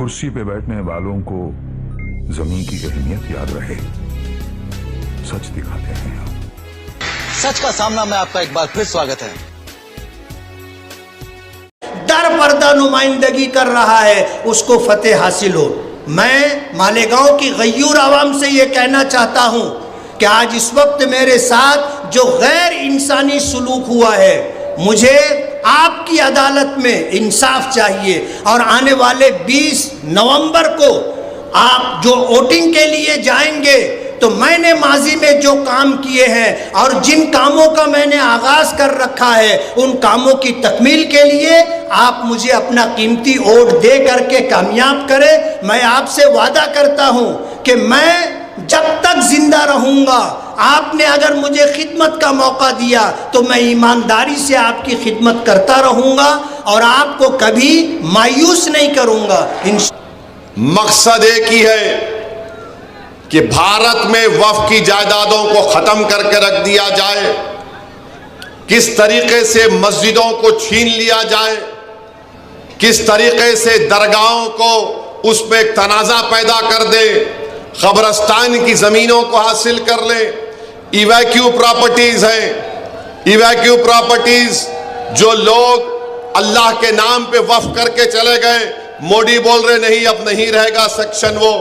कुर्सी पे बैठने वालों को जमीन की अहमियत याद रहे, सच दिखाते हैं आप। सच का सामना में आपका एक बार फिर स्वागत है। दर पर्दा नुमाइंदगी कर रहा है, उसको फतेह हासिल हो। मैं मालेगांव की गयूर आवाम से ये कहना चाहता हूँ कि आज इस वक्त मेरे साथ जो गैर इंसानी सुलूक हुआ है, मुझे आपकी अदालत में इंसाफ चाहिए। और आने वाले 20 नवंबर को आप जो वोटिंग के लिए जाएंगे, तो मैंने माजी में जो काम किए हैं और जिन कामों का मैंने आगाज कर रखा है, उन कामों की तकमील के लिए आप मुझे अपना कीमती वोट दे करके कामयाब करें। मैं आपसे वादा करता हूं कि मैं जब तक जिंदा रहूंगा, आपने अगर मुझे खिदमत का मौका दिया तो मैं ईमानदारी से आपकी खिदमत करता रहूंगा और आपको कभी मायूस नहीं करूंगा। मकसद एक ही है कि भारत में वक्फ की जायदादों को खत्म करके रख दिया जाए, किस तरीके से मस्जिदों को छीन लिया जाए, किस तरीके से दरगाहों को उसमें एक तनाज़ा पैदा कर दे, कब्रस्तान की ज़मीनों को हासिल कर ले। इवैक्यू प्रॉपर्टीज़ हैं, इवैक्यू प्रॉपर्टीज़ जो लोग अल्लाह के नाम पे वक्फ करके चले गए, मोदी बोल रहे नहीं अब नहीं रहेगा सेक्शन। वो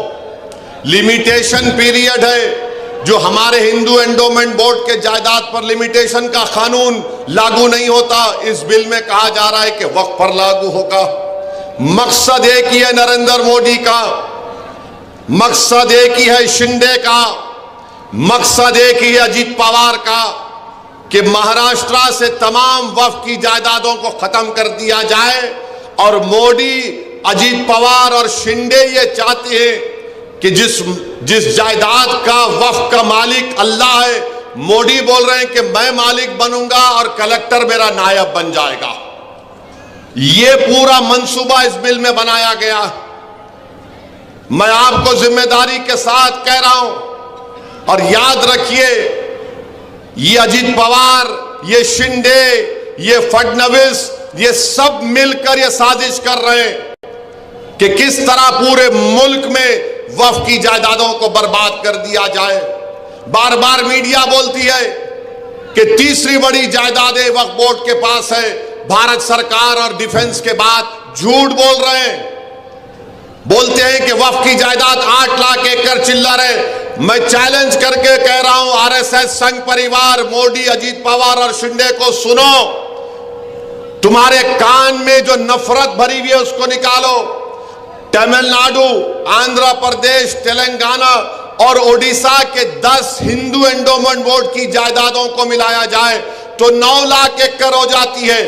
लिमिटेशन पीरियड है जो हमारे हिंदू एंडोमेंट बोर्ड के जायदाद पर लिमिटेशन का कानून लागू नहीं होता, इस बिल में कहा जा रहा है कि वक्फ पर लागू होगा। मकसद एक ही है नरेंद्र मोदी का, मकसद एक ही है शिंदे का, मकसद एक ही है अजीत पवार का कि महाराष्ट्र से तमाम वक्फ की जायदादों को खत्म कर दिया जाए। और मोदी, अजीत पवार और शिंदे ये चाहते हैं कि जिस जायदाद का वक्फ का मालिक अल्लाह है, मोदी बोल रहे हैं कि मैं मालिक बनूंगा और कलेक्टर मेरा नायब बन जाएगा। ये पूरा मंसूबा इस बिल में बनाया गया। मैं आपको जिम्मेदारी के साथ कह रहा हूं और याद रखिए, ये अजीत पवार, ये शिंदे, ये फडणवीस, ये सब मिलकर ये साजिश कर रहे हैं कि किस तरह पूरे मुल्क में वक्फ की जायदादों को बर्बाद कर दिया जाए। बार बार मीडिया बोलती है कि तीसरी बड़ी जायदादें वक्फ बोर्ड के पास है, भारत सरकार और डिफेंस के बाद। झूठ बोल रहे हैं, बोलते हैं कि वक्फ की जायदाद 8 लाख एकड़ चिल्लर है। मैं चैलेंज करके कह रहा हूं, आरएसएस संघ परिवार, मोदी, अजीत पवार और शिंदे को सुनो, तुम्हारे कान में जो नफरत भरी हुई है उसको निकालो। तमिलनाडु, आंध्र प्रदेश, तेलंगाना और ओडिशा के 10 हिंदू एंडोमेंट बोर्ड की जायदादों को मिलाया जाए तो 9 लाख एकड़ हो जाती है,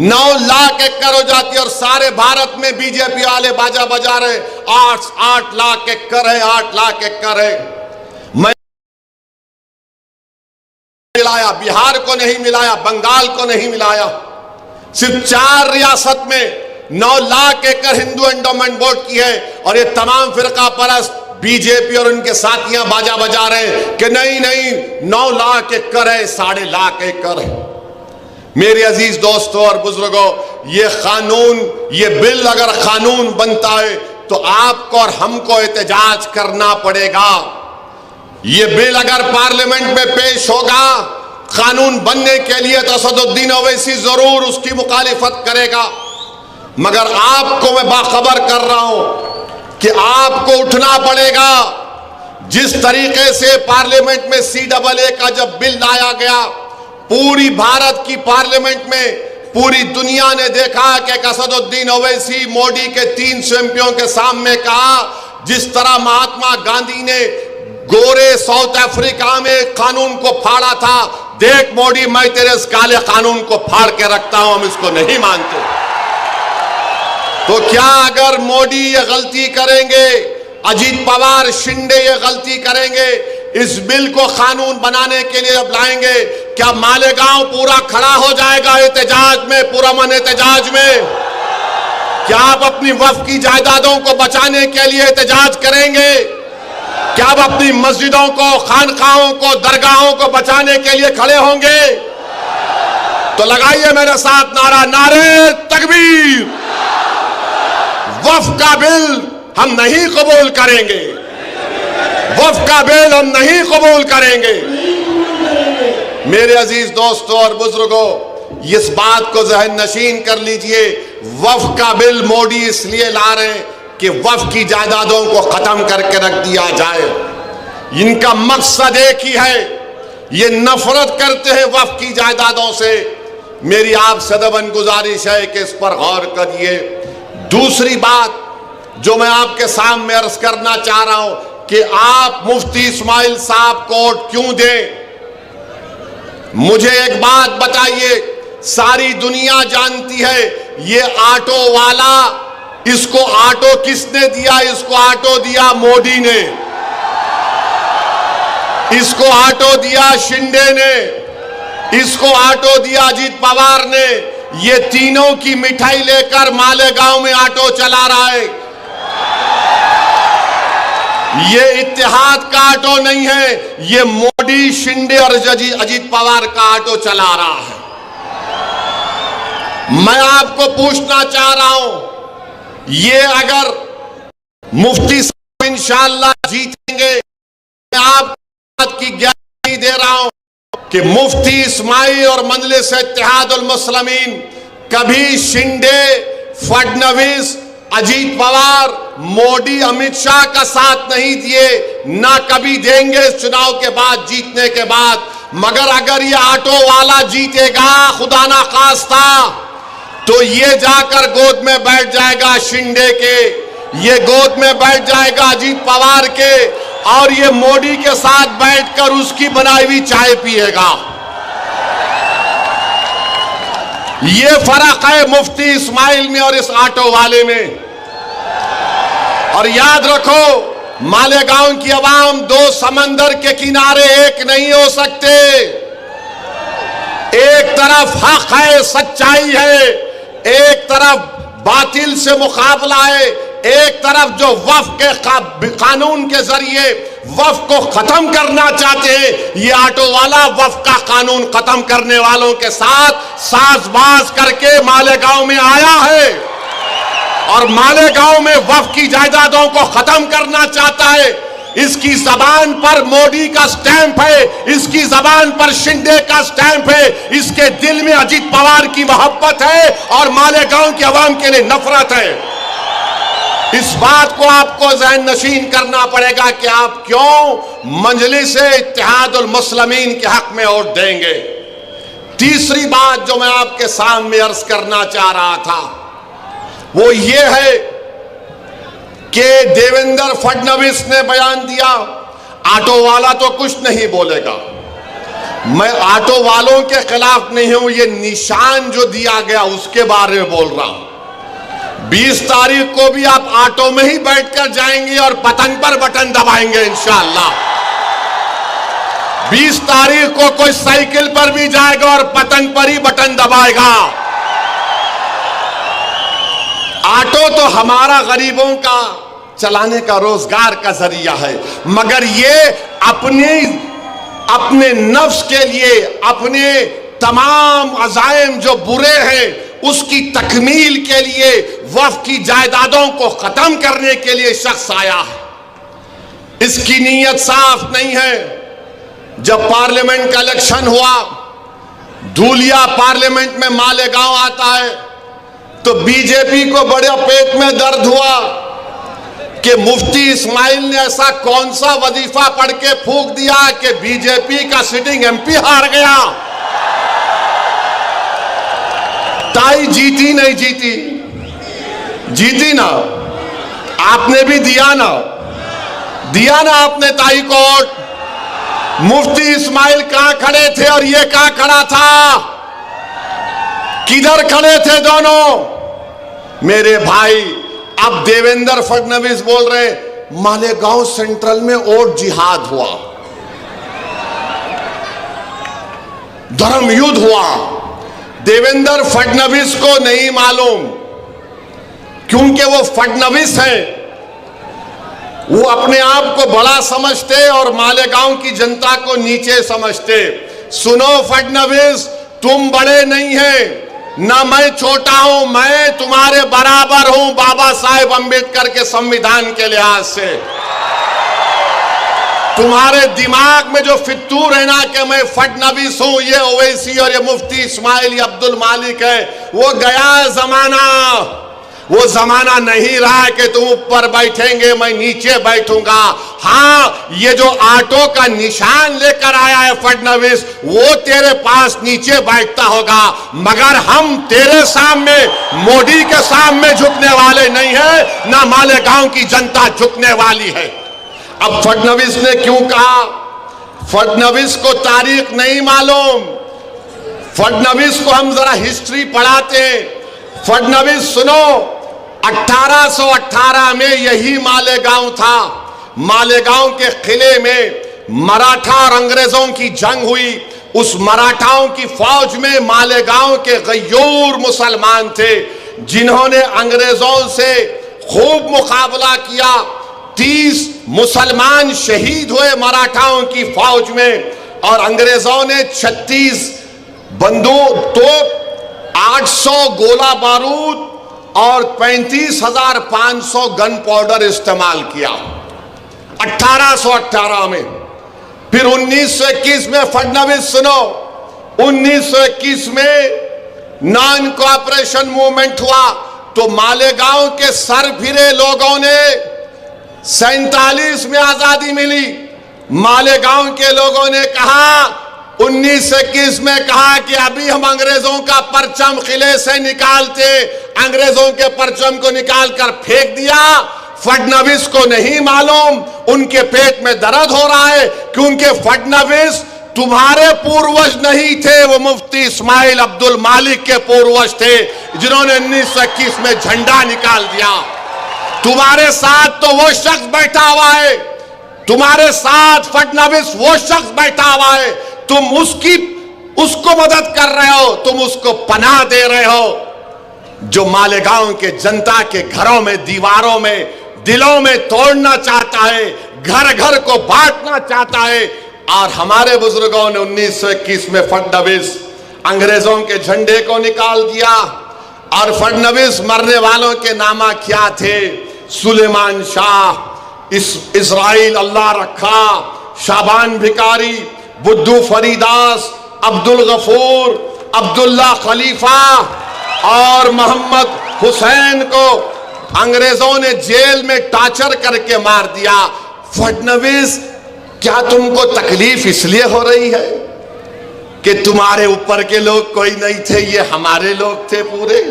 9 लाख एकड़ हो जाती है। और सारे भारत में बीजेपी वाले बाजा बजा रहे 8 लाख एकड़ है, 8 लाख एकड़ है। मैं मिलाया, बिहार को नहीं मिलाया, बंगाल को नहीं मिलाया, सिर्फ 4 रियासत में 9 लाख एकड़ हिंदू एंडोमेंट बोर्ड की है। और ये तमाम फिरका परस्त बीजेपी और उनके साथियां बाजा बजा रहे हैं कि नहीं नहीं 9 लाख एकड़ है, 7.5 लाख एकड़ है। मेरे अजीज दोस्तों और बुजुर्गों, ये कानून, ये बिल अगर कानून बनता है तो आपको और हमको एहतजाज करना पड़ेगा। ये बिल अगर पार्लियामेंट में पेश होगा कानून बनने के लिए तो असदुद्दीन ओवैसी जरूर उसकी मुखालिफत करेगा। मगर आपको मैं बाखबर कर रहा हूं कि आपको उठना पड़ेगा। जिस तरीके से पार्लियामेंट में CAA का जब बिल लाया गया, पूरी भारत की पार्लियामेंट में पूरी दुनिया ने देखा कि असदुद्दीन ओवैसी मोदी के 300 एमपियों के सामने कहा, जिस तरह महात्मा गांधी ने गोरे साउथ अफ्रीका में कानून को फाड़ा था, देख मोदी मैं तेरे इस काले कानून को फाड़ के रखता हूं, हम इसको नहीं मानते। तो क्या अगर मोदी ये गलती करेंगे, अजीत पवार, शिंदे ये गलती करेंगे, इस बिल को कानून बनाने के लिए अब लाएंगे, क्या मालेगांव पूरा खड़ा हो जाएगा एहतजाज में, पुरअमन एहतजाज में? क्या आप अपनी वक्फ की जायदादों को बचाने के लिए एहतजाज करेंगे? क्या आप अपनी मस्जिदों को, खानकाहों को, दरगाहों को बचाने के लिए खड़े होंगे? तो लगाइए मेरे साथ नारा, नारे तकबीर। वफ का बिल हम नहीं कबूल करेंगे, वफ का बिल हम नहीं कबूल करेंगे। मेरे अजीज दोस्तों और बुजुर्गों, इस बात को जहन नशीन कर लीजिए, वफ का बिल मोदी इसलिए ला रहे हैं कि वफ की जायदादों को खत्म करके रख दिया जाए। इनका मकसद एक ही है, ये नफरत करते हैं वफ की जायदादों से। मेरी आप सदबन गुजारिश है कि इस पर गौर करिए। दूसरी बात जो मैं आपके सामने अर्ज करना चाह रहा हूं कि आप मुफ्ती इस्माइल साहब को वोट क्यों दें। मुझे एक बात बताइए, सारी दुनिया जानती है ये ऑटो वाला, इसको ऑटो किसने दिया? इसको ऑटो दिया मोदी ने, इसको ऑटो दिया शिंदे ने, इसको ऑटो दिया अजीत पवार ने। ये तीनों की मिठाई लेकर मालेगांव में ऑटो चला रहा है। ये इत्तेहाद का ऑटो नहीं है, ये मोदी, शिंदे और अजीत पवार का ऑटो चला रहा है। मैं आपको पूछना चाह रहा हूं, ये अगर मुफ्ती साहब इंशाअल्लाह जीतेंगे, मैं आपको बात की गारंटी दे रहा हूं कि मुफ्ती इस्माइल और मजलिस इत्तेहादुल मुस्लिमीन कभी शिंदे, फडणवीस, अजीत पवार, मोदी, अमित शाह का साथ नहीं दिए, ना कभी देंगे इस चुनाव के बाद, जीतने के बाद। मगर अगर ये ऑटो वाला जीतेगा, खुदा ना खास्ता, तो ये जाकर गोद में बैठ जाएगा शिंदे के, ये गोद में बैठ जाएगा अजीत पवार के, और ये मोदी के साथ बैठकर उसकी बनाई हुई चाय पिएगा। ये फर्क है मुफ्ती इस्माइल में और इस ऑटो वाले में। और याद रखो, मालेगांव की आवाम दो समंदर के किनारे एक नहीं हो सकते। एक तरफ हक है, सच्चाई है, एक तरफ बातिल से मुकाबला है, एक तरफ जो वफ के कानून के जरिए वफ को खत्म करना चाहते हैं, ये ऑटो वाला वफ का कानून खत्म करने वालों के साथ साजबाज करके मालेगांव में आया है और मालेगांव में वफ की जायदादों को खत्म करना चाहता है। इसकी जबान पर मोदी का स्टैंप है, इसकी जबान पर शिंदे का स्टैंप है, इसके दिल में अजीत पवार की मोहब्बत है और मालेगांव की आवाम के लिए नफरत है। इस बात को आपको ज़हन नशीन करना पड़ेगा कि आप क्यों मजलिस इत्तेहादुल मुस्लिमीन के हक में वोट देंगे। तीसरी बात जो मैं आपके सामने अर्ज करना चाह रहा था वो ये है कि देवेंद्र फडणवीस ने बयान दिया, ऑटो वाला तो कुछ नहीं बोलेगा। मैं ऑटो वालों के खिलाफ नहीं हूं, ये निशान जो दिया गया उसके बारे में बोल रहा हूं। 20 तारीख को भी आप ऑटो में ही बैठकर जाएंगे और पतंग पर बटन दबाएंगे इंशाअल्लाह। 20 तारीख को कोई साइकिल पर भी जाएगा और पतंग पर ही बटन दबाएगा। ऑटो तो हमारा गरीबों का चलाने का रोजगार का जरिया है, मगर ये अपने नफ्स के लिए, अपने तमाम अज़ाइम जो बुरे हैं उसकी तकमील के लिए, वफ की जायदादों को खत्म करने के लिए शख्स आया है। इसकी नीयत साफ नहीं है। जब पार्लियामेंट का इलेक्शन हुआ, धूलिया पार्लियामेंट में मालेगांव आता है, तो बीजेपी को बड़े पेट में दर्द हुआ कि मुफ्ती इस्माइल ने ऐसा कौन सा वजीफा पढ़ के फूंक दिया कि बीजेपी का सिटिंग एमपी हार गया। ताई जीती नहीं जीती? जीती ना, आपने भी दिया ना आपने ताई को वोट। मुफ्ती इस्माइल कहां खड़े थे और ये कहां खड़ा था? किधर खड़े थे दोनों? मेरे भाई, अब देवेंद्र फडणवीस बोल रहे मालेगांव सेंट्रल में वोट जिहाद हुआ, धर्म युद्ध हुआ। देवेंद्र फडणवीस को नहीं मालूम, क्योंकि वो फडणवीस हैं, वो अपने आप को बड़ा समझते और मालेगांव की जनता को नीचे समझते। सुनो फडणवीस, तुम बड़े नहीं हैं, ना मैं छोटा हूं, मैं तुम्हारे बराबर हूं बाबा साहेब अंबेडकर के संविधान के लिहाज से। तुम्हारे दिमाग में जो फितूर है ना कि मैं फडनवीस हूं, ये ओवैसी और ये मुफ्ती इस्माइल, ये अब्दुल मालिक है, वो गया जमाना। वो जमाना नहीं रहा कि तुम ऊपर बैठेंगे मैं नीचे बैठूंगा। हाँ, ये जो ऑटो का निशान लेकर आया है फडनवीस, वो तेरे पास नीचे बैठता होगा, मगर हम तेरे सामने, मोदी के सामने झुकने वाले नहीं है, ना मालेगांव की जनता झुकने वाली है। अब फडनवीस ने क्यों कहा? फडनवीस को तारीख नहीं मालूम। फडनवीस को हम जरा हिस्ट्री पढ़ाते हैं। फडनवीस सुनो, 1818 में यही मालेगांव था। मालेगांव के किले में मराठा और अंग्रेजों की जंग हुई। उस मराठाओं की फौज में मालेगांव के गयूर मुसलमान थे, जिन्होंने अंग्रेजों से खूब मुकाबला किया। 30 मुसलमान शहीद हुए मराठाओं की फौज में, और अंग्रेजों ने 36 बंदूक, तोप, 800 गोला बारूद और 35,500 गन पाउडर इस्तेमाल किया 1818 में। फिर 1921 में फडनवीस सुनो, 1921 में नॉन कोऑपरेशन मूवमेंट हुआ, तो मालेगांव के सरफिरे लोगों ने 47 में आजादी मिली। मालेगांव के लोगों ने कहा, 1921 में कहा कि अभी हम अंग्रेजों का परचम किले से निकालते, अंग्रेजों के परचम को निकालकर फेंक दिया। फडनवीस को नहीं मालूम, उनके पेट में दर्द हो रहा है, क्योंकि फडनवीस तुम्हारे पूर्वज नहीं थे, वो मुफ्ती इस्माइल अब्दुल मालिक के पूर्वज थे, जिन्होंने 1921 में झंडा निकाल दिया। तुम्हारे साथ तो वो शख्स बैठा हुआ है, तुम्हारे साथ फडनवीस वो शख्स बैठा हुआ है, तुम उसको मदद कर रहे हो, तुम उसको पनाह दे रहे हो, जो मालेगांव के जनता के घरों में, दीवारों में, दिलों में तोड़ना चाहता है, घर घर को बांटना चाहता है। और हमारे बुजुर्गों ने 1921 में फडनवीस अंग्रेजों के झंडे को निकाल दिया। और फडनवीस मरने वालों के नामा क्या थे? सुलेमान शाह, इस्राइल अल्लाह रखा, शाबान भिकारी, बुद्धू फरीदास, अब्दुल गफूर, अब्दुल्ला खलीफा और मोहम्मद हुसैन को अंग्रेजों ने जेल में टार्चर करके मार दिया। फडनवीस, क्या तुमको तकलीफ इसलिए हो रही है कि तुम्हारे ऊपर के लोग कोई नहीं थे, ये हमारे लोग थे पूरे?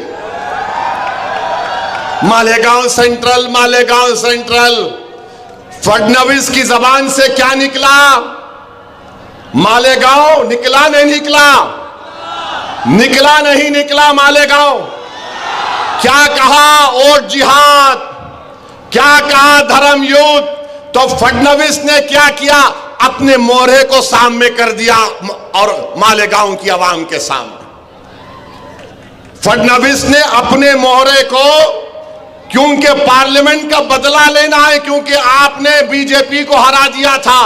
मालेगांव सेंट्रल, मालेगांव सेंट्रल, फडनवीस की जबान से क्या निकला? मालेगांव निकला नहीं निकला? निकला नहीं निकला मालेगांव? क्या कहा? वोट जिहाद, क्या कहा? धर्म युद्ध। तो फडनवीस ने क्या किया? अपने मोहरे को सामने कर दिया और मालेगांव की आवाम के सामने फडनवीस ने अपने मोहरे को, क्योंकि पार्लियामेंट का बदला लेना है, क्योंकि आपने बीजेपी को हरा दिया था,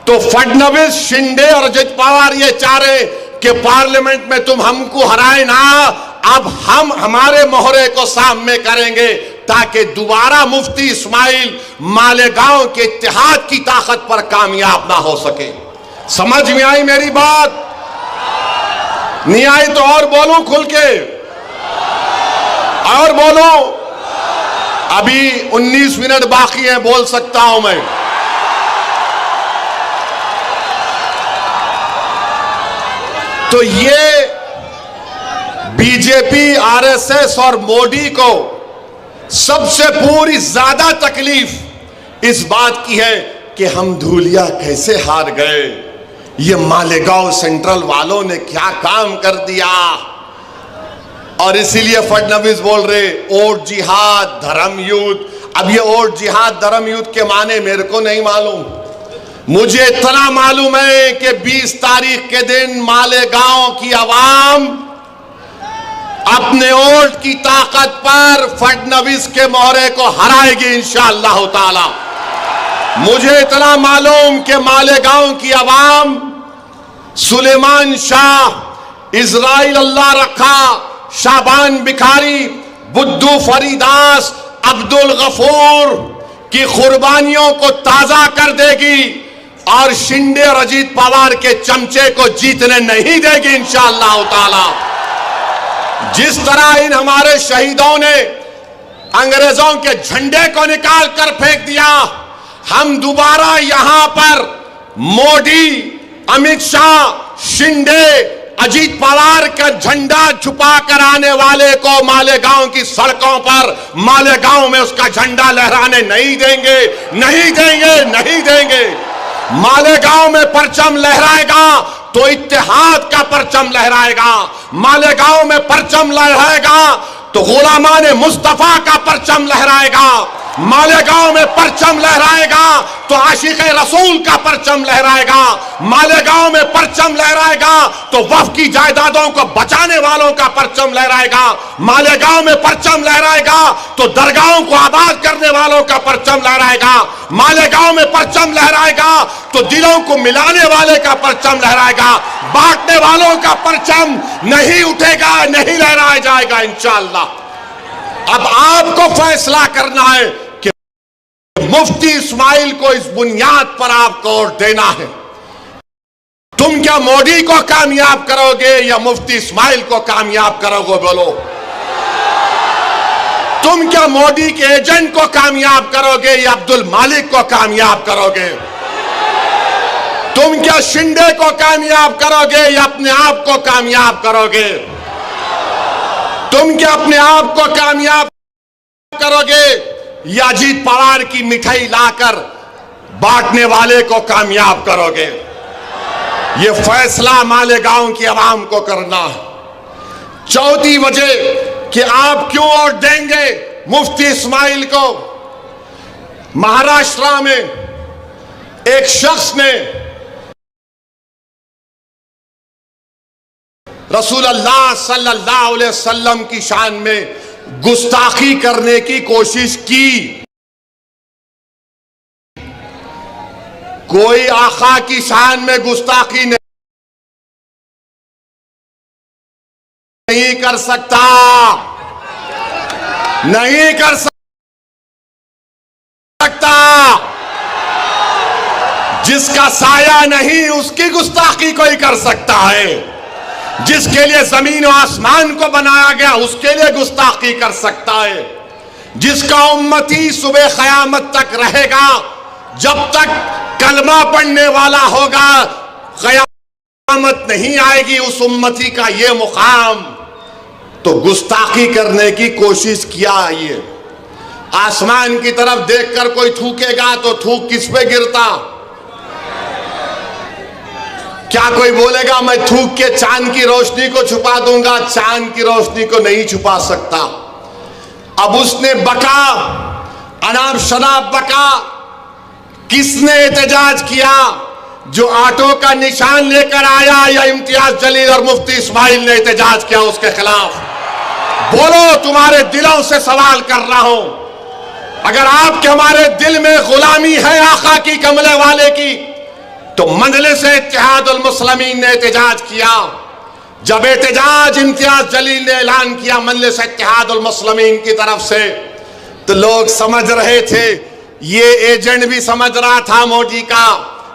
तो फडनवीस, शिंदे और अजित पवार ये चाह रहे कि पार्लियामेंट में तुम हमको हराए ना, अब हम हमारे मोहरे को सामने करेंगे, ताकि दोबारा मुफ्ती इस्माइल मालेगांव के इत्तेहाद की ताकत पर कामयाब ना हो सके। समझ में आई मेरी बात? नहीं आई तो और बोलूं खुल के, और बोलूं? अभी 19 मिनट बाकी है, बोल सकता हूं मैं। तो ये बीजेपी, आरएसएस और मोदी को सबसे पूरी ज्यादा तकलीफ इस बात की है कि हम धूलिया कैसे हार गए, ये मालेगांव सेंट्रल वालों ने क्या काम कर दिया। और इसीलिए फडनवीस बोल रहे वोट जिहाद, धर्म युद्ध। अब ये वोट जिहाद, धर्म युद्ध के माने मेरे को नहीं मालूम, मुझे इतना मालूम है कि 20 तारीख के दिन मालेगांव की आवाम अपने वोट की ताकत पर फडनवीस के मोहरे को हराएगी इंशाअल्लाह ताला। मुझे इतना मालूम कि मालेगांव की आवाम सुलेमान शाह, इस्राइल अल्लाह रखा, शाबान बिखारी, बुद्धू फरीदास, अब्दुल गफूर की कुर्बानियों को ताजा कर देगी और शिंदे और अजीत पवार के चमचे को जीतने नहीं देगी इंशाअल्लाह ताला। जिस तरह इन हमारे शहीदों ने अंग्रेजों के झंडे को निकाल कर फेंक दिया, हम दोबारा यहां पर मोदी, अमित शाह, शिंदे, अजीत पवार का झंडा छुपा कर आने वाले को मालेगांव की सड़कों पर, मालेगांव में उसका झंडा लहराने नहीं देंगे, नहीं देंगे, नहीं देंगे। मालेगांव में परचम लहराएगा तो इत्तेहाद का परचम लहराएगा, मालेगांव में परचम लहराएगा तो गुलामाने मुस्तफा का परचम लहराएगा, मालेगांव में परचम लहराएगा तो आशिक़े रसूल का परचम लहराएगा, मालेगांव में परचम लहराएगा तो वफ़ की जायदादों को बचाने वालों का परचम लहराएगा, मालेगांव में परचम लहराएगा तो दरगाहों को आबाद करने वालों का परचम लहराएगा, मालेगांव में परचम लहराएगा तो दिलों को मिलाने वाले का परचम लहराएगा, बांटने वालों का परचम नहीं उठेगा, नहीं लहराया जाएगा इंशाअल्लाह। अब आपको फैसला करना है कि मुफ्ती इस्माइल को इस बुनियाद पर आपको वोट देना है। तुम क्या मोदी को कामयाब करोगे या मुफ्ती इस्माइल को कामयाब करोगे? बोलो। तुम क्या मोदी के एजेंट को कामयाब करोगे या अब्दुल मालिक को कामयाब करोगे? तुम क्या शिंदे को कामयाब करोगे या अपने आप को कामयाब करोगे? तुम क्या अपने आप को कामयाब करोगे या अजीत पवार की मिठाई लाकर बांटने वाले को कामयाब करोगे? यह फैसला मालेगांव की आवाम को करना है। चौथी वजह कि आप क्यों वोट देंगे मुफ्ती इस्माइल को। महाराष्ट्र में एक शख्स ने रसूल अल्लाह सल्लल्लाहु अलैहि वसल्लम की शान में गुस्ताखी करने की कोशिश की। कोई आका की शान में गुस्ताखी नहीं कर सकता, नहीं कर सकता। जिसका साया नहीं उसकी गुस्ताखी कोई कर सकता है। जिसके लिए जमीन और आसमान को बनाया गया उसके लिए गुस्ताखी कर सकता है। जिसका उम्मती सुबह क़यामत तक रहेगा, जब तक कलमा पढ़ने वाला होगा क़यामत नहीं आएगी उस उम्मती का ये मुकाम। तो गुस्ताखी करने की कोशिश किया। ये आसमान की तरफ देखकर कोई थूकेगा तो थूक किस पे गिरता? क्या कोई बोलेगा मैं थूक के चांद की रोशनी को छुपा दूंगा? चांद की रोशनी को नहीं छुपा सकता। अब उसने बका, अनाब शनाब बका। किसने एहतजाज किया? जो ऑटो का निशान लेकर आया या इम्तियाज जलील और मुफ्ती इस्माइल ने एहतजाज किया उसके खिलाफ? बोलो, तुम्हारे दिलों से सवाल कर रहा हूं। अगर आपके हमारे दिल में गुलामी है आका की, कमले वाले की, तो मजलिस इत्तेहादुल मुस्लिमीन ने एहतजाज किया। जब एहतजाज इम्तियाज जलील ने ऐलान किया मजलिस इत्तेहादुल मुस्लिमीन की तरफ से, तो लोग समझ रहे थे, ये एजेंट भी समझ रहा था मोदी का,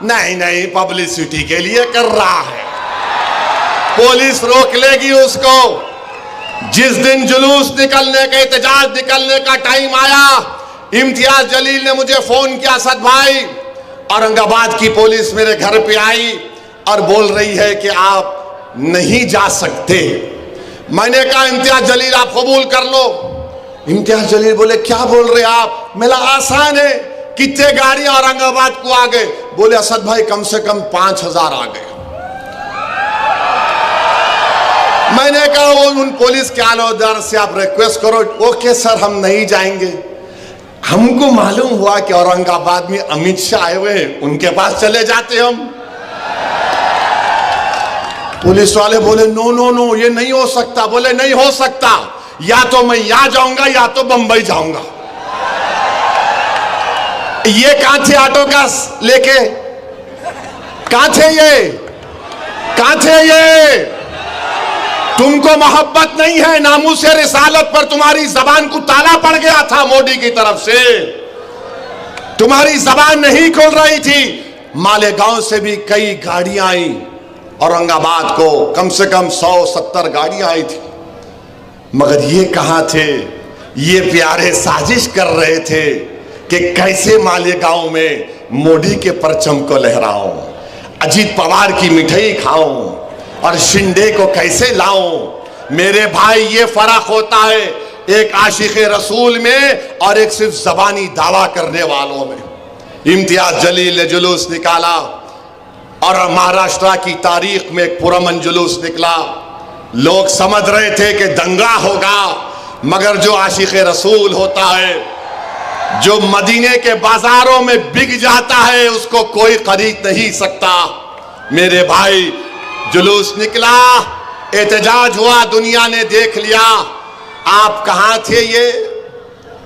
नहीं नहीं पब्लिसिटी के लिए कर रहा है, पुलिस रोक लेगी उसको। जिस दिन जुलूस निकलने का, एहतजाज निकलने का टाइम आया, इम्तियाज जलील ने मुझे फोन किया, असद भाई औरंगाबाद की पुलिस मेरे घर पे आई और बोल रही है कि आप नहीं जा सकते। मैंने कहा इम्तियाज जलील आप कबूल कर लो। इम्तियाज जलील बोले क्या बोल रहे आप? मेरा आसान है, कितने गाड़ियां औरंगाबाद को आ गए? बोले असद भाई कम से कम 5000 आ गए। मैंने कहा वो उन पुलिस के आलादार से आप रिक्वेस्ट करो। ओके सर हम नहीं जाएंगे। हमको मालूम हुआ कि औरंगाबाद में अमित शाह आए हुए हैं, उनके पास चले जाते हम। पुलिस वाले बोले नो नो नो ये नहीं हो सकता। बोले नहीं हो सकता, या तो मैं यहां जाऊंगा या तो बंबई जाऊंगा। ये कहां थे ऑटो का लेके? कहां थे ये? कहां थे ये? तुमको मोहब्बत नहीं है, नामूसे रिसालत पर तुम्हारी जबान को ताला पड़ गया था मोदी की तरफ से, तुम्हारी जबान नहीं खोल रही थी। मालेगांव से भी कई गाड़ियां आई, औरंगाबाद को कम से कम 170 गाड़ियां आई थी, मगर ये कहां थे? ये प्यारे साजिश कर रहे थे कि कैसे मालेगांव में मोदी के परचम को लहराऊं, अजीत पवार की मिठाई खाऊं और शिंदे को कैसे लाऊं। मेरे भाई, ये फर्क होता है एक आशिक रसूल में और एक सिर्फ जबानी दावा करने वालों में। इम्तियाज जलील ने जुलूस निकाला और महाराष्ट्र की तारीख में एक पुरअमन जुलूस निकला। लोग समझ रहे थे कि दंगा होगा, मगर जो आशिक रसूल होता है, जो मदीने के बाजारों में बिक जाता है, उसको कोई खरीद नहीं सकता। मेरे भाई, जुलूस निकला, एहतजाज हुआ, दुनिया ने देख लिया। आप कहां थे?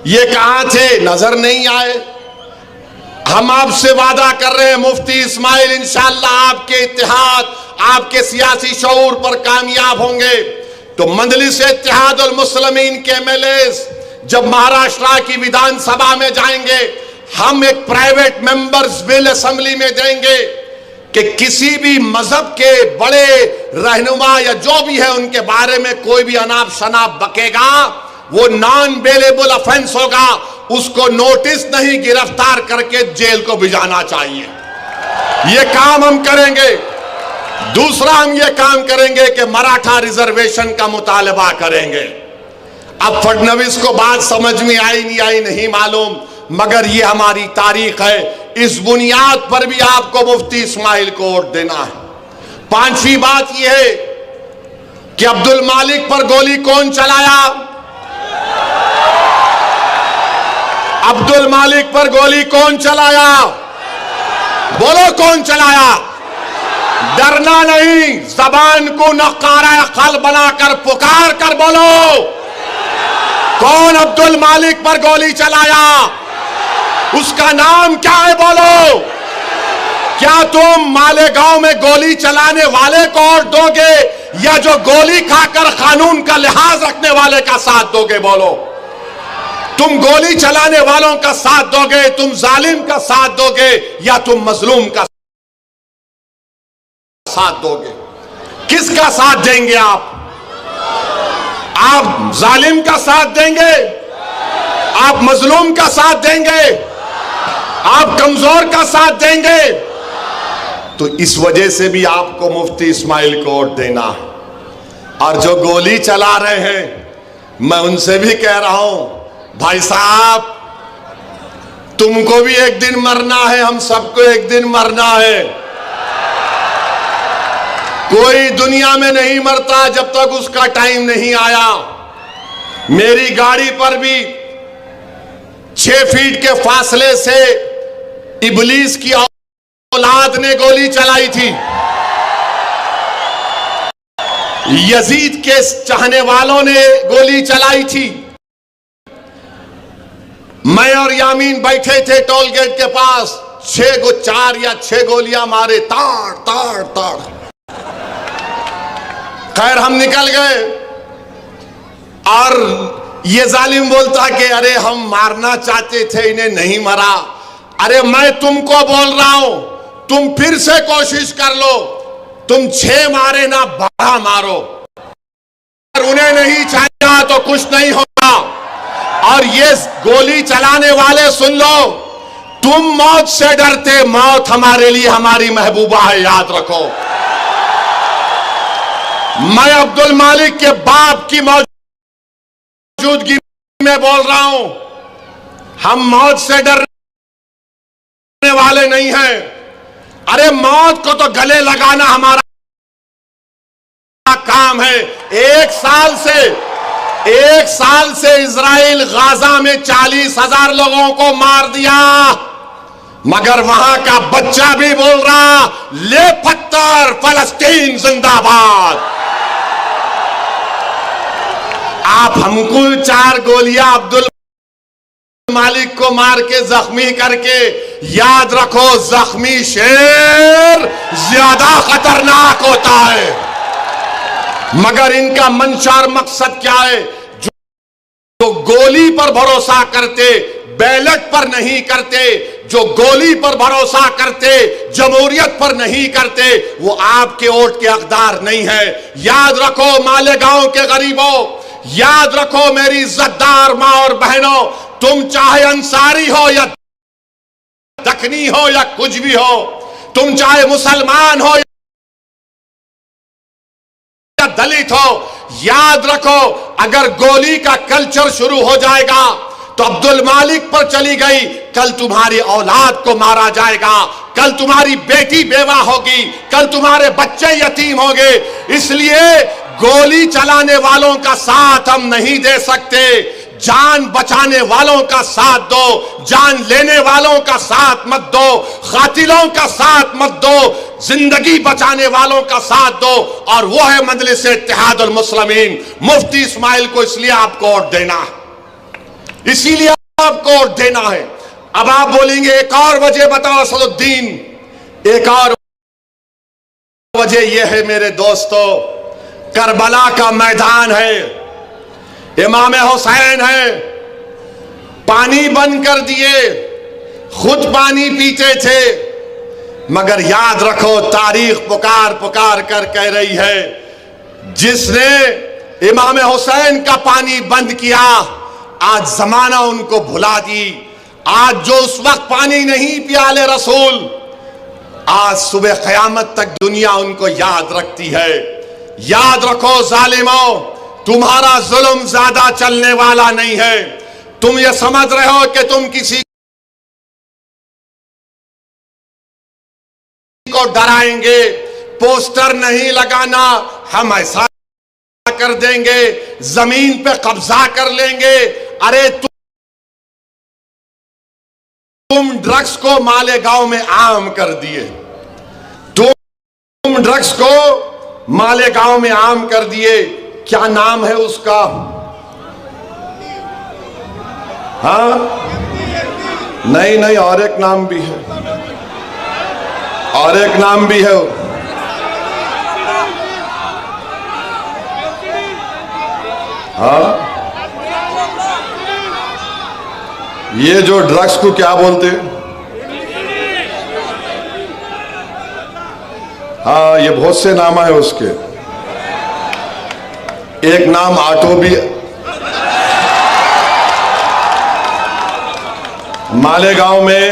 ये कहां थे? नजर नहीं आए। हम आपसे वादा कर रहे हैं मुफ्ती इस्माइल, इंशाअल्लाह आपके इत्तेहाद, आपके सियासी शऊर पर कामयाब होंगे तो मजलिस इत्तेहाद उल मुस्लिमीन के एमएलए जब महाराष्ट्र की विधानसभा में जाएंगे, हम एक प्राइवेट मेंबर्स बिल असेंबली में देंगे कि किसी भी मजहब के बड़े रहनुमा या जो भी है उनके बारे में कोई भी अनाप शनाप बकेगा, वो नॉन बेलेबल ऑफेंस होगा, उसको नोटिस नहीं, गिरफ्तार करके जेल को भिजाना चाहिए। ये काम हम करेंगे। दूसरा, हम ये काम करेंगे कि मराठा रिजर्वेशन का मुतालबा करेंगे। अब फडणवीस को बात समझ में आई नहीं मालूम, मगर ये हमारी तारीख है। इस बुनियाद पर भी आपको मुफ्ती इस्माइल को वोट देना है। पांचवी बात यह है कि अब्दुल मालिक पर गोली कौन चलाया? अब्दुल मालिक पर गोली कौन चलाया? बोलो, कौन चलाया? डरना नहीं, जबान को नकारा खल बनाकर पुकार कर बोलो, कौन अब्दुल मालिक पर गोली चलाया? उसका नाम क्या है? बोलो। क्या तुम मालेगांव में गोली चलाने वाले को वोट दोगे या जो गोली खाकर कानून का लिहाज रखने वाले का साथ दोगे? बोलो। तुम गोली चलाने वालों का साथ दोगे, तुम जालिम का साथ दोगे या तुम मजलूम का साथ दोगे? किसका साथ देंगे आप? आप जालिम का साथ देंगे? आप मजलूम का साथ देंगे? आप कमजोर का साथ देंगे? तो इस वजह से भी आपको मुफ्ती इस्माइल को वोट देना है। और जो गोली चला रहे हैं, मैं उनसे भी कह रहा हूं, भाई साहब, तुमको भी एक दिन मरना है, हम सबको एक दिन मरना है। कोई दुनिया में नहीं मरता जब तक उसका टाइम नहीं आया। मेरी गाड़ी पर भी 6 फीट के फासले से इबलीस की औलाद ने गोली चलाई थी। यजीद के चाहने वालों ने गोली चलाई थी। मैं और यामीन बैठे थे टोल गेट के पास, 4 या 6 गोलियां मारे, ताड़ ताड़ ताड़। खैर, हम निकल गए और ये जालिम बोलता कि अरे हम मारना चाहते थे, इन्हें नहीं मरा। अरे मैं तुमको बोल रहा हूं, तुम फिर से कोशिश कर लो, तुम 6 मारे ना 12 मारो, उन्हें नहीं चाहिए तो कुछ नहीं होगा। और ये गोली चलाने वाले सुन लो, तुम मौत से डरते, मौत हमारे लिए हमारी महबूबा है, याद रखो। मैं अब्दुल मालिक के बाप की मौजूदगी में बोल रहा हूं, हम मौत से डरने वाले नहीं हैं। अरे मौत को तो गले लगाना हमारा काम है। 1 साल से इजराइल गाजा में 40,000 लोगों को मार दिया, मगर वहां का बच्चा भी बोल रहा, ले पत्थर, फलस्तीन जिंदाबाद। आप हमको 4 गोलियां अब्दुल मालिक को मार के जख्मी करके, याद रखो, जख्मी शेर ज्यादा खतरनाक होता है। मगर इनका मंशा और मकसद क्या है? जो गोली पर भरोसा करते, बैलेट पर नहीं करते, जो गोली पर भरोसा करते, जमहूरियत पर नहीं करते, वो आपके वोट के हकदार नहीं है। याद रखो मालेगांव के गरीबों, याद रखो मेरी इज्जतदार मां और बहनों, तुम चाहे अंसारी हो या दखनी हो या कुछ भी हो, तुम चाहे मुसलमान हो या दलित हो, याद रखो अगर गोली का कल्चर शुरू हो जाएगा तो अब्दुल मालिक पर चली गई, कल तुम्हारी औलाद को मारा जाएगा, कल तुम्हारी बेटी बेवा होगी, कल तुम्हारे बच्चे यतीम होंगे। इसलिए गोली चलाने वालों का साथ हम नहीं दे सकते। जान बचाने वालों का साथ दो, जान लेने वालों का साथ मत दो, कातिलों का साथ मत दो, जिंदगी बचाने वालों का साथ दो। और वो है मजलिस इत्तेहादुल मुस्लिमीन। मुफ्ती इस्माइल को इसलिए आपको वोट देना है, इसीलिए आपको वोट देना है। अब आप बोलेंगे एक और वजह बताओ असदुद्दीन। एक और वजह यह है मेरे दोस्तों, करबला का मैदान है, इमाम हुसैन है, पानी बंद कर दिए, खुद पानी पीते थे, मगर याद रखो तारीख पुकार पुकार कर कह रही है, जिसने इमाम हुसैन का पानी बंद किया आज जमाना उनको भुला दी। आज जो उस वक्त पानी नहीं पियाले रसूल, आज सुबह क़यामत तक दुनिया उनको याद रखती है। याद रखो जालिमों, तुम्हारा जुल्म ज्यादा चलने वाला नहीं है। तुम ये समझ रहे हो कि तुम किसी को डराएंगे, पोस्टर नहीं लगाना, हम ऐसा कर देंगे, जमीन पे कब्जा कर लेंगे। अरे तुम ड्रग्स को मालेगांव में आम कर दिए, तुम ड्रग्स को मालेगांव में आम कर दिए। क्या नाम है उसका? हाँ नहीं नहीं, और एक नाम भी है, और एक नाम भी है। हाँ, ये जो ड्रग्स को क्या बोलते हैं? हाँ, ये बहुत से नाम है उसके। एक नाम ऑटो भी। मालेगांव में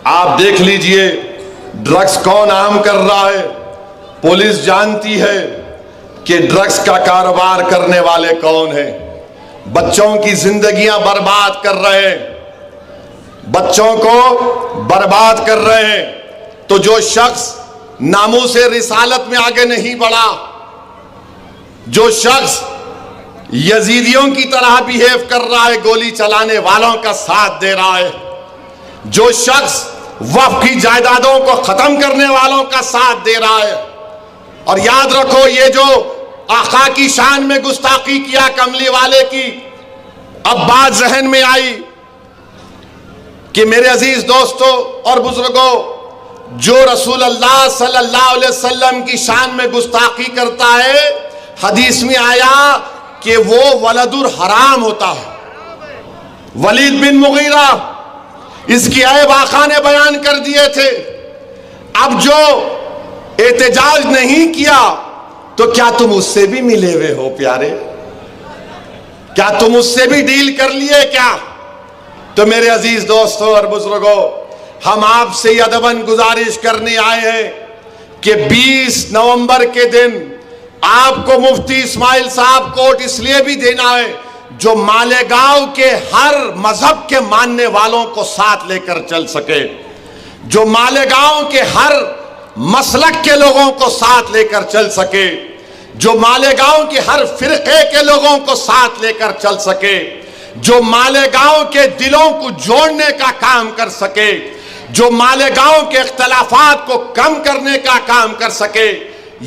आप देख लीजिए ड्रग्स कौन आम कर रहा है। पुलिस जानती है कि ड्रग्स का कारोबार करने वाले कौन हैं। बच्चों की जिंदगियां बर्बाद कर रहे हैं, बच्चों को बर्बाद कर रहे हैं। तो जो शख्स नामूसे रिसालत में आगे नहीं बढ़ा, जो शख्स यजीदियों की तरह बिहेव कर रहा है, गोली चलाने वालों का साथ दे रहा है, जो शख्स वक्फ की जायदादों को खत्म करने वालों का साथ दे रहा है। और याद रखो, ये जो आका की शान में गुस्ताखी किया कमली वाले की, अब बात जहन में आई कि मेरे अजीज दोस्तों और बुजुर्गों, जो रसूल अल्लाह सल्लल्लाहु अलैहि वसल्लम की शान में गुस्ताखी करता है, हदीस में आया कि वो वलदुर हराम होता है। वलीद बिन मुगीरा, इसकी ऐब आका ने बयान कर दिए थे। अब जो एहतजाज नहीं किया, तो क्या तुम उससे भी मिले हुए हो प्यारे? क्या तुम उससे भी डील कर लिए क्या? तो मेरे अजीज दोस्तों और बुजुर्गों, हम आपसे अदबन गुजारिश करने आए हैं कि 20 नवंबर के दिन आपको मुफ्ती इस्माइल साहब को वोट इसलिए भी देना है जो मालेगांव के हर मजहब के मानने वालों को साथ लेकर चल सके, जो मालेगांव के हर मसलक के लोगों को साथ लेकर चल सके, जो मालेगांव के हर फिरके के लोगों को साथ लेकर चल सके, जो मालेगांव के दिलों को जोड़ने का काम कर सके, जो मालेगांव के इख्तलाफात को कम करने का काम कर सके।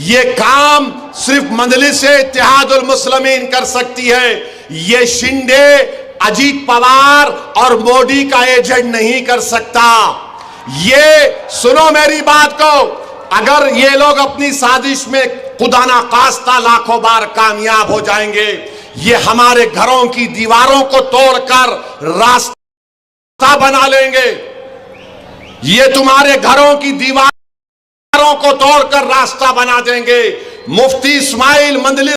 ये काम सिर्फ मजलिस इत्तेहादुल मुस्लिमीन कर सकती है। ये शिंदे, अजीत पवार और मोदी का एजेंट नहीं कर सकता। ये सुनो मेरी बात को, अगर ये लोग अपनी साजिश में खुदा ना खास्ता लाखों बार कामयाब हो जाएंगे। ये हमारे घरों की दीवारों को तोड़कर रास्ता बना लेंगे। ये तुम्हारे घरों की दीवारों को तोड़कर रास्ता बना देंगे। मुफ्ती इस्माइल मंदलिस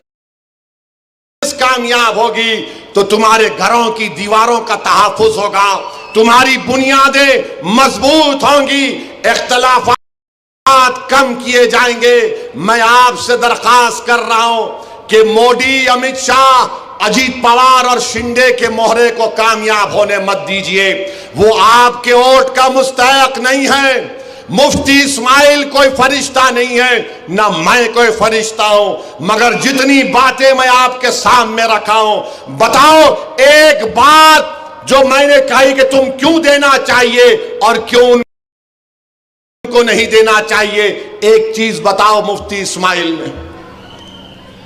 कामयाब होगी तो तुम्हारे घरों की दीवारों का तहफ्फुज होगा, तुम्हारी बुनियादें मजबूत होंगी, इख्तिलाफात कम किए जाएंगे। मैं आपसे दरखास्त कर रहा हूं कि मोदी, अमित शाह, अजीत पवार और शिंदे के मोहरे को कामयाब होने मत दीजिए। वो आपके वोट का मुस्तहक नहीं है। मुफ्ती इस्माइल कोई फरिश्ता नहीं है, ना मैं कोई फरिश्ता हूं, मगर जितनी बातें मैं आपके सामने रखा हूं, बताओ एक बात जो मैंने कही कि तुम क्यों देना चाहिए और क्यों उनको नहीं देना चाहिए। एक चीज बताओ मुफ्ती इस्माइल ने,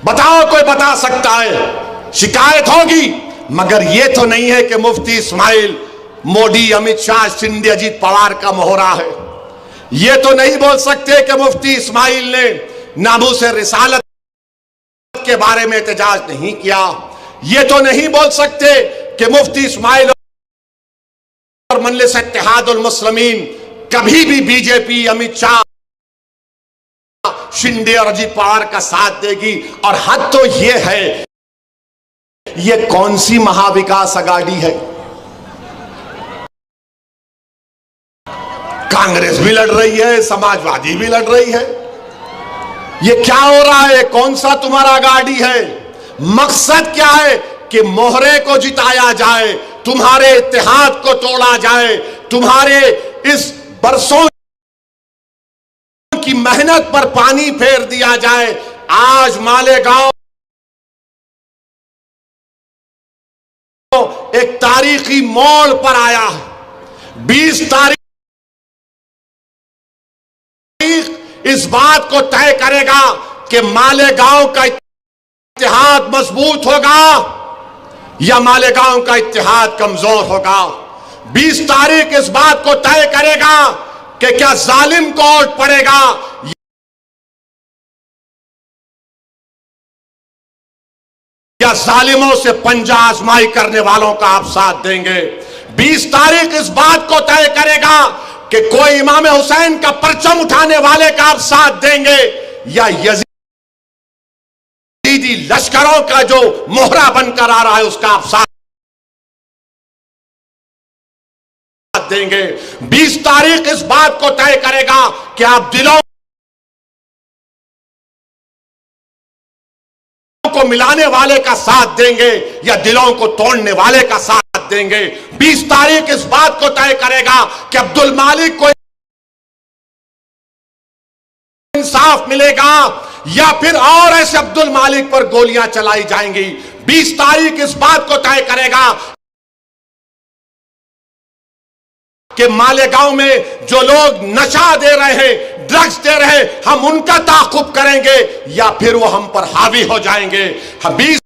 बताओ, कोई बता सकता है? शिकायत होगी, मगर यह तो नहीं है कि मुफ्ती इस्माइल मोदी, अमित शाह, शिंदे, अजीत पवार का मोहरा है। ये तो नहीं बोल सकते कि मुफ्ती इस्माइल ने नामूस रिसालत के बारे में एहतजाज नहीं किया। ये तो नहीं बोल सकते कि मुफ्ती इस्माइल और मजलिस इत्तेहादुल मुस्लिमीन कभी भी बीजेपी, अमित शाह, शिंदे और अजीत पवार का साथ देगी। और हद तो यह है, यह कौन सी महाविकास अघाड़ी है? कांग्रेस भी लड़ रही है, समाजवादी भी लड़ रही है। यह क्या हो रहा है? कौन सा तुम्हारा अघाड़ी है? मकसद क्या है? कि मोहरे को जिताया जाए, तुम्हारे इत्तेहाद को तोड़ा जाए, तुम्हारे इस बरसों की मेहनत पर पानी फेर दिया जाए। आज मालेगांव एक तारीखी मोड़ पर आया है। 20 तारीख इस बात को तय करेगा कि मालेगांव का इत्तेहाद मजबूत होगा या मालेगांव का इत्तेहाद कमजोर होगा। 20 तारीख इस बात को तय करेगा कि क्या जालिम को वोट पड़ेगा या जालिमों से पंजा आजमाई करने वालों का आप साथ देंगे। 20 तारीख इस बात को तय करेगा कि कोई इमाम हुसैन का परचम उठाने वाले का आप साथ देंगे या यजीदी लश्करों का जो मोहरा बनकर आ रहा है उसका आप साथ देंगे। 20 तारीख इस बात को तय करेगा कि आप दिलों को मिलाने वाले का साथ देंगे या दिलों को तोड़ने वाले का साथ देंगे। 20 तारीख इस बात को तय करेगा कि अब्दुल मालिक को इंसाफ मिलेगा या फिर और ऐसे अब्दुल मालिक पर गोलियां चलाई जाएंगी। 20 तारीख इस बात को तय करेगा कि मालेगांव में जो लोग नशा दे रहे हैं, ड्रग्स दे रहे हैं, हम उनका ताक़ुब करेंगे या फिर वो हम पर हावी हो जाएंगे। 20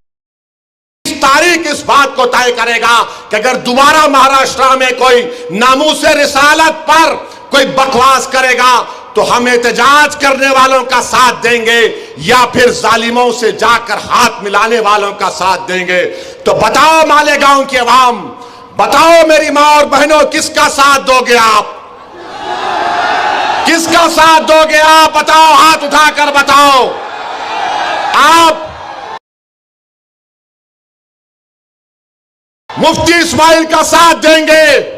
तारीख इस बात को तय करेगा कि अगर दोबारा महाराष्ट्र में कोई नामूसे रिसालत पर कोई बकवास करेगा तो हम एहतजाज करने वालों का साथ देंगे या फिर जालिमों से जाकर हाथ मिलाने वालों का साथ देंगे। तो बताओ मालेगांव की आवाम, बताओ मेरी मां और बहनों, किसका साथ दोगे आप? किसका साथ दोगे आप? बताओ, हाथ उठाकर बताओ। आप मुफ्ती इस्माइल का साथ देंगे